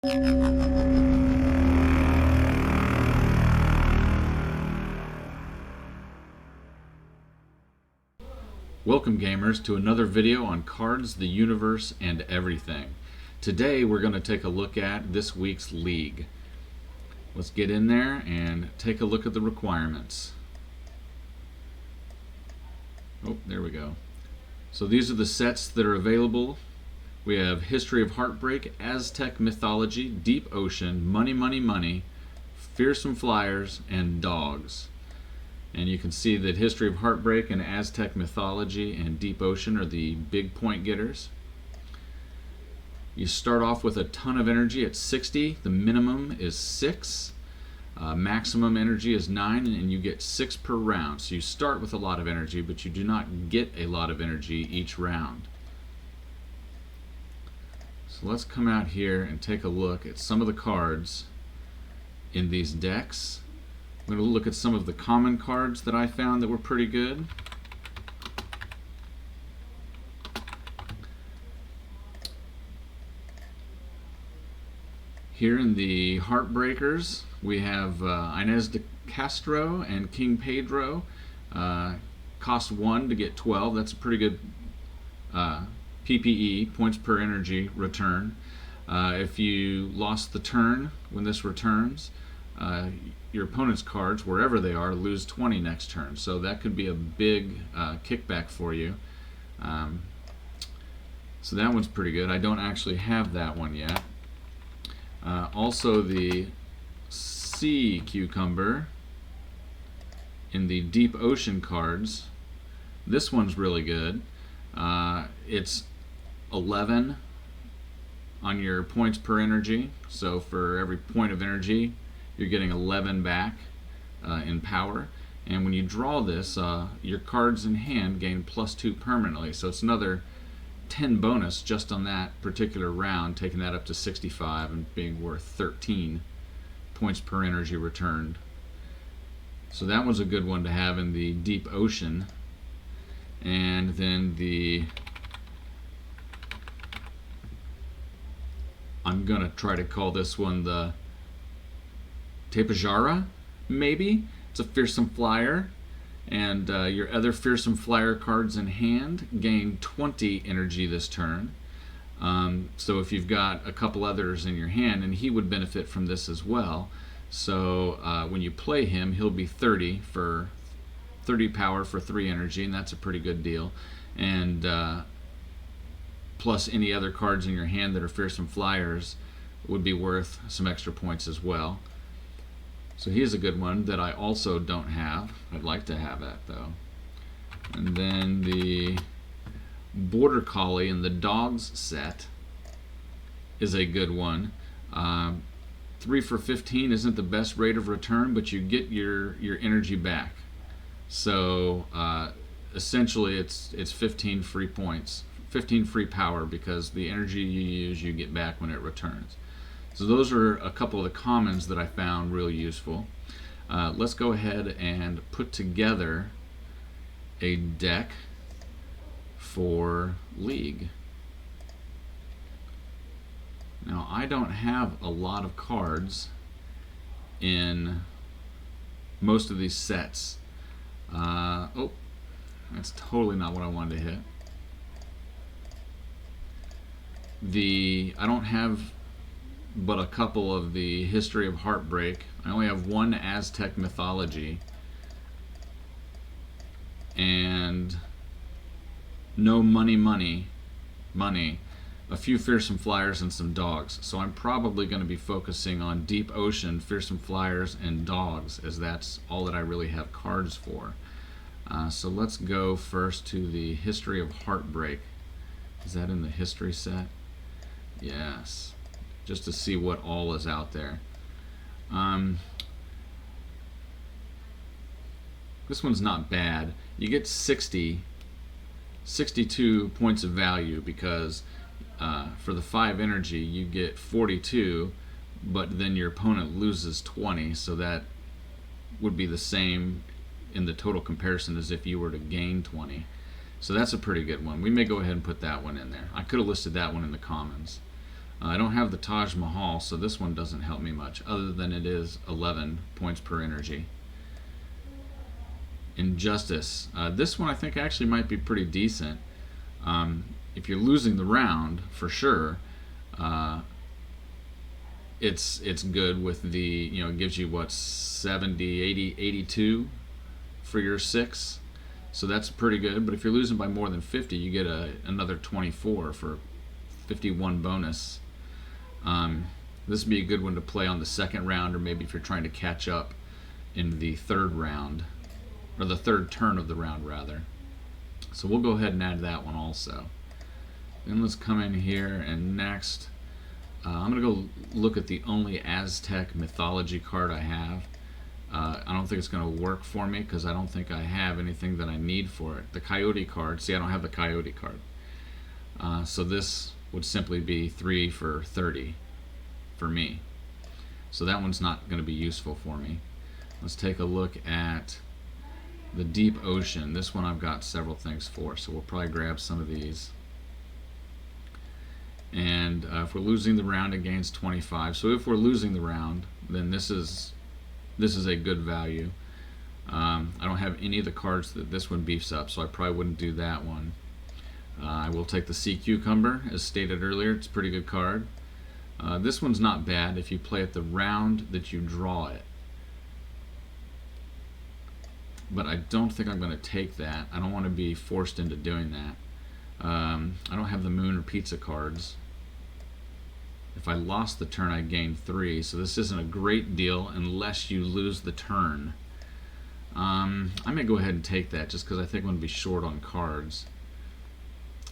Welcome gamers to another video on cards, the universe, and everything. Today we're going to take a look at this week's league. Let's get in there and take a look at the requirements. Oh, there we go. So these are the sets that are available. We have History of Heartbreak, Aztec Mythology, Deep Ocean, Money, Money, Money, Fearsome Flyers, and Dogs. And you can see that History of Heartbreak and Aztec Mythology and Deep Ocean are the big point getters. You start off with a ton of energy at 60. The minimum is 6. Maximum energy is 9, and you get 6 per round. So you start with a lot of energy, but you do not get a lot of energy each round. So let's come out here and take a look at some of the cards in these decks. I'm going to look at some of the common cards that I found that were pretty good. Here in the Heartbreakers, we have Inez de Castro and King Pedro. Cost 1 to get 12. That's a pretty good PPE, points per energy, return. If you lost the turn when this returns, your opponent's cards, wherever they are, lose 20 next turn. So that could be a big kickback for you. So that one's pretty good. I don't actually have that one yet. Also the sea cucumber in the Deep Ocean cards. This one's really good. It's 11 on your points per energy. So for every point of energy, you're getting 11 back in power. And when you draw this, your cards in hand gain +2 permanently. So it's another 10 bonus just on that particular round, taking that up to 65 and being worth 13 points per energy returned. So that was a good one to have in the Deep Ocean. And then I'm going to try to call this one the Tapejara, maybe. It's a Fearsome Flyer, and your other Fearsome Flyer cards in hand gain 20 energy this turn. So if you've got a couple others in your hand, and he would benefit from this as well. So when you play him, he'll be 30 power for 3 energy, and that's a pretty good deal. And plus any other cards in your hand that are Fearsome Flyers would be worth some extra points as well. So he's a good one that I also don't have. I'd like to have that though. And then the Border Collie in the Dogs set is a good one. 3 for 15 isn't the best rate of return, but you get your energy back. So essentially it's 15 free points, 15 free power, because the energy you use you get back when it returns. So those are a couple of the commons that I found really useful. Let's go ahead and put together a deck for League. Now I don't have a lot of cards in most of these sets. Oh, that's totally not what I wanted to hit. I don't have but a couple of the History of Heartbreak. I only have one Aztec Mythology and no Money, Money, Money, a few Fearsome Flyers, and some Dogs. So I'm probably going to be focusing on Deep Ocean, Fearsome Flyers, and Dogs, as that's all that I really have cards for. So let's go first to the History of Heartbreak. Is that in the history set? Yes. Just to see what all is out there. This one's not bad. You get 62 points of value because for the 5 energy you get 42, but then your opponent loses 20, so that would be the same in the total comparison as if you were to gain 20. So that's a pretty good one. We may go ahead and put that one in there. I could have listed that one in the commons. I don't have the Taj Mahal, so this one doesn't help me much, other than it is 11 points per energy. Injustice. This one I think actually might be pretty decent. If you're losing the round, for sure, it's good with the, it gives you what, 70, 80, 82 for your 6. So that's pretty good. But if you're losing by more than 50, you get another 24 for 51 bonus. This would be a good one to play on the second round, or maybe if you're trying to catch up in the third round, or the third turn of the round rather. So we'll go ahead and add that one also. Then let's come in here, and next I'm going to go look at the only Aztec mythology card I have. I don't think it's going to work for me because I don't think I have anything that I need for it. The Coyote card, see, I don't have the Coyote card. So this would simply be 3 for 30 for me. So that one's not going to be useful for me. Let's take a look at the Deep Ocean. This one I've got several things for, so we'll probably grab some of these. And if we're losing the round, it gains 25. So if we're losing the round, then this is a good value. I don't have any of the cards that this one beefs up, so I probably wouldn't do that one. I will take the Sea Cucumber, as stated earlier. It's a pretty good card. This one's not bad if you play it the round that you draw it. But I don't think I'm going to take that. I don't want to be forced into doing that. I don't have the Moon or Pizza cards. If I lost the turn, I gain 3, so this isn't a great deal unless you lose the turn. I may go ahead and take that just because I think I'm going to be short on cards.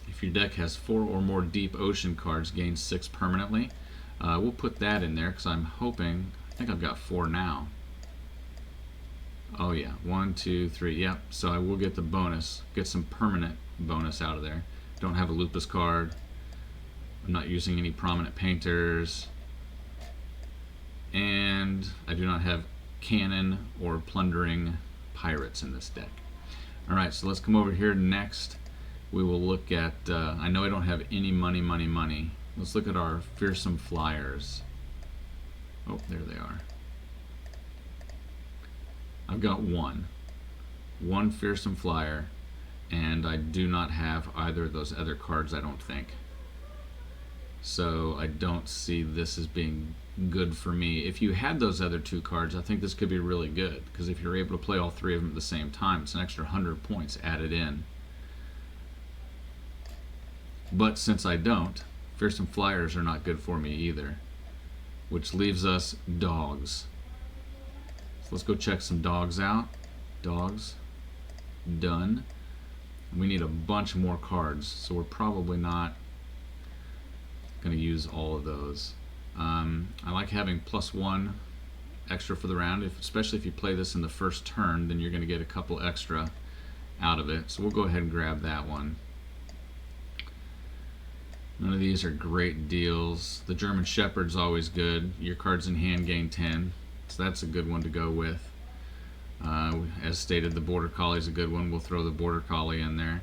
If your deck has 4 or more Deep Ocean cards, gain 6 permanently. We'll put that in there because I'm hoping, I think I've got 4 now. Oh yeah, 1, 2, 3, yep. So I will get the bonus, get some permanent bonus out of there. Don't have a Lupus card. I'm not using any prominent painters. And I do not have cannon or plundering pirates in this deck. Alright, so let's come over here next. We will look at, I know I don't have any money. Let's look at our fearsome flyers. Oh, there they are. I've got one fearsome flyer, and I do not have either of those other cards, I don't think. So I don't see this as being good for me. If you had those other 2 cards, I think this could be really good, because if you're able to play all 3 of them at the same time, it's an extra 100 points added in. But since I don't, fearsome flyers are not good for me either, which leaves us dogs. So let's go check some dogs out. Dogs. Done. We need a bunch more cards, so we're probably not going to use all of those. I like having +1 extra for the round, especially if you play this in the first turn, then you're going to get a couple extra out of it. So we'll go ahead and grab that one. None of these are great deals. The German Shepherd's always good. Your cards in hand gain 10. So that's a good one to go with. As stated, the Border Collie is a good one. We'll throw the Border Collie in there.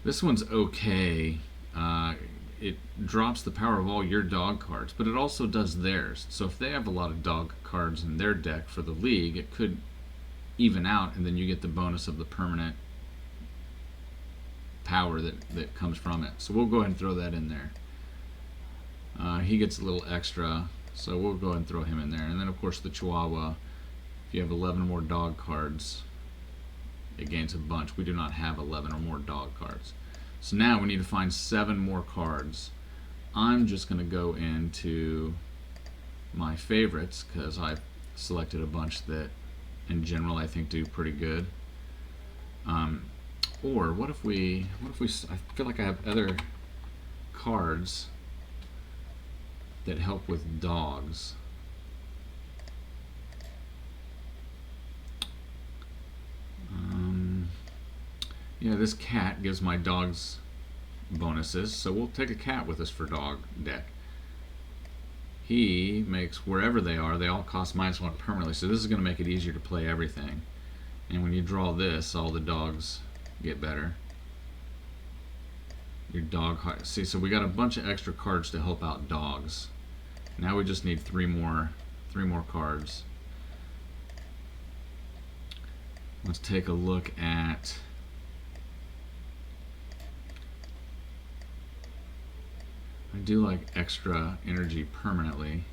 This one's okay. It drops the power of all your dog cards, but it also does theirs. So if they have a lot of dog cards in their deck for the league, it could even out, and then you get the bonus of the permanent power that comes from it. So we'll go ahead and throw that in there. He gets a little extra, so we'll go ahead and throw him in there. And then of course the Chihuahua, if you have 11 or more dog cards, it gains a bunch. We do not have 11 or more dog cards. So now we need to find 7 more cards. I'm just going to go into my favorites because I've selected a bunch that in general I think do pretty good. Or what if we, I feel like I have other cards that help with dogs. Yeah, this cat gives my dogs bonuses, so we'll take a cat with us for dog deck. He makes, wherever they are, they all cost -1 permanently, so this is going to make it easier to play everything. And when you draw this, all the dogs get better. your dog. See, so we got a bunch of extra cards to help out dogs. Now we just need three more cards. Let's take a look at I do like extra energy permanently.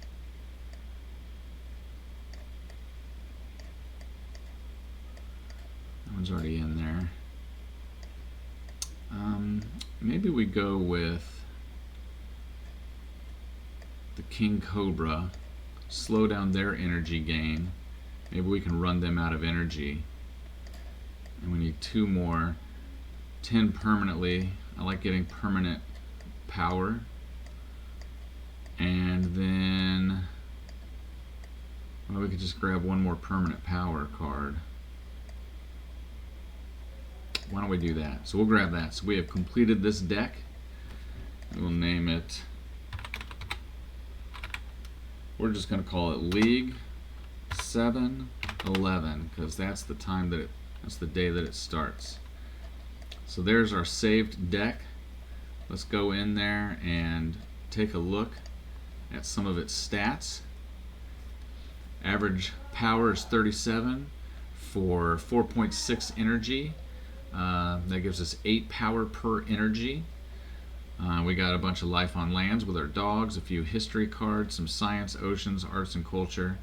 That one's already in there. Maybe we go with the King Cobra, slow down their energy gain. Maybe we can run them out of energy. And we need two more. 10 permanently. I like getting permanent power. And then well, we could just grab one more permanent power card. Why don't we do that? So we'll grab that. So we have completed this deck. We'll name it, we're just going to call it League 7-11 because that's the time that that's the day that it starts. So there's our saved deck. Let's go in there and take a look at some of its stats. Average power is 37 for 4.6 energy. That gives us 8 power per energy. We got a bunch of life on lands with our dogs, a few history cards, some science, oceans, arts and culture,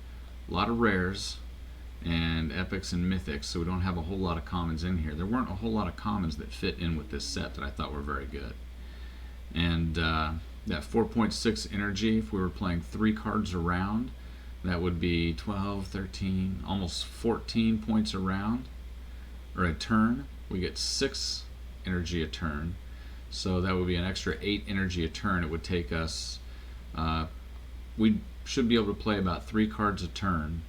a lot of rares, and epics and mythics, so we don't have a whole lot of commons in here. There weren't a whole lot of commons that fit in with this set that I thought were very good. And that 4.6 energy, if we were playing 3 cards around, that would be 12, 13, almost 14 points a round, or a turn. We get 6 energy a turn, so that would be an extra 8 energy a turn. It would take us, we should be able to play about 3 cards a turn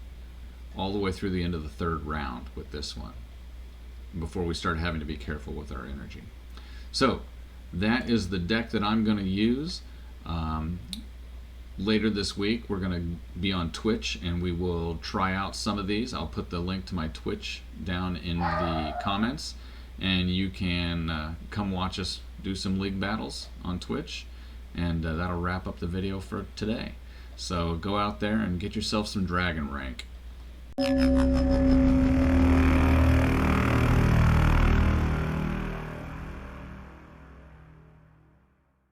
all the way through the end of the 3rd round with this one before we start having to be careful with our energy. So that is the deck that I'm going to use. Later this week we're going to be on Twitch and we will try out some of these. I'll put the link to my Twitch down in the comments, and you can come watch us do some league battles on Twitch, and that'll wrap up the video for today. So go out there and get yourself some dragon rank.